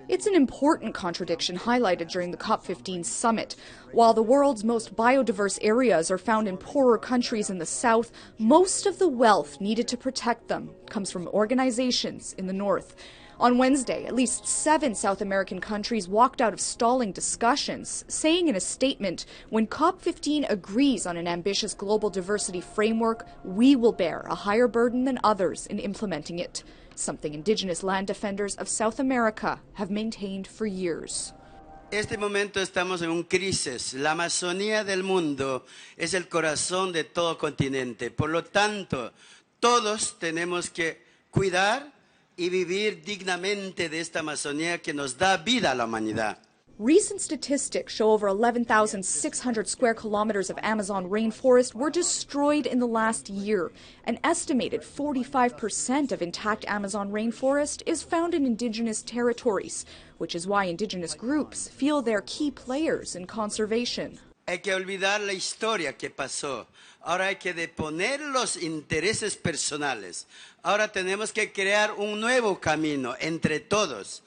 It's an important contradiction highlighted during the COP15 summit. While the world's most biodiverse areas are found in poorer countries in the south, most of the wealth needed to protect them comes from organizations in the north. On Wednesday, at least 7 South American countries walked out of stalling discussions, saying in a statement, when COP15 agrees on an ambitious global diversity framework, we will bear a higher burden than others in implementing it, something indigenous land defenders of South America have maintained for years. Este momento estamos en un crisis. La Amazonía del mundo es el corazón de todo continente. Por lo tanto, todos tenemos que cuidar y vivir dignamente de esta Amazonía que nos da vida a la humanidad. Recent statistics show over 11,600 square kilometers of Amazon rainforest were destroyed in the last year. An estimated 45% of intact Amazon rainforest is found in indigenous territories, which is why indigenous groups feel they're key players in conservation. Hay que olvidar la historia que pasó. Ahora hay que deponer los intereses personales. Ahora tenemos que crear un nuevo camino entre todos.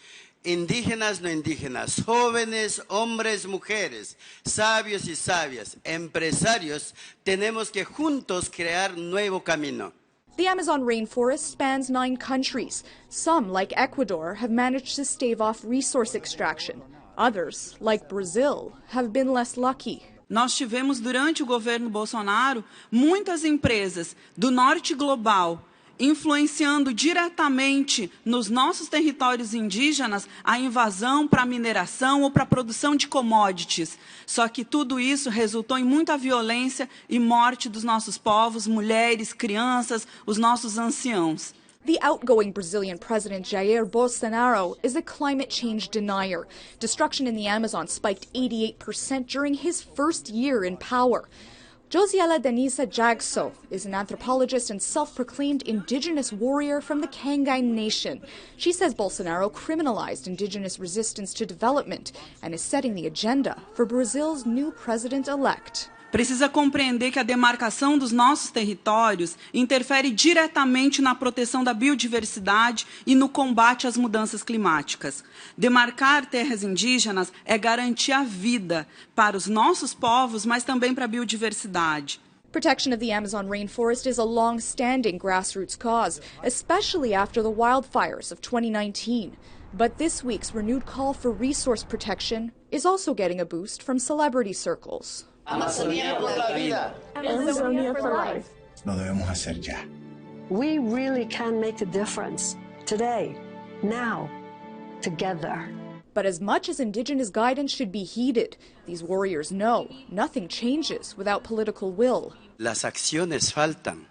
Indígenas, no indígenas, jóvenes, hombres, mujeres, sabios y sabias, empresarios, tenemos que juntos crear nuevo camino. The Amazon rainforest spans 9 countries. Some, like Ecuador, have managed to stave off resource extraction. Others, like Brazil, have been less lucky. Nós tivemos, durante o governo Bolsonaro, muitas empresas do norte global influenciando diretamente nos nossos territórios indígenas a invasão para a mineração ou para a produção de commodities. Só que tudo isso resultou em muita violência e morte dos nossos povos, mulheres, crianças, os nossos anciãos. The outgoing Brazilian President Jair Bolsonaro is a climate change denier. Destruction in the Amazon spiked 88% during his first year in power. Josiela Denisa Jagso is an anthropologist and self-proclaimed indigenous warrior from the Kangain Nation. She says Bolsonaro criminalized indigenous resistance to development and is setting the agenda for Brazil's new president-elect. Precisa compreender que a demarcação dos nossos territórios interfere diretamente na proteção da biodiversidade e no combate às mudanças climáticas. Demarcar terras indígenas é garantir a vida para os nossos povos, mas também para a biodiversidade. Protection of the Amazon rainforest is a long-standing grassroots cause, especially after the wildfires of 2019. But this week's renewed call for resource protection is also getting a boost from celebrity circles. Amazonía por la vida. Amazonia for life. Lo debemos hacer ya. We really can make a difference today, now, together. But as much as indigenous guidance should be heeded, these warriors know nothing changes without political will. Las acciones faltan.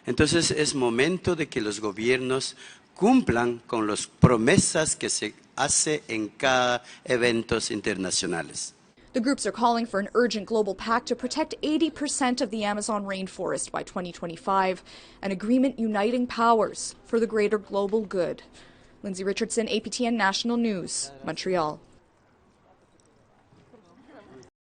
Entonces es momento de que los gobiernos cumplan con las promesas que se hace en cada eventos internacionales. The groups are calling for an urgent global pact to protect 80% of the Amazon rainforest by 2025, an agreement uniting powers for the greater global good. Lindsay Richardson, APTN National News, Montreal.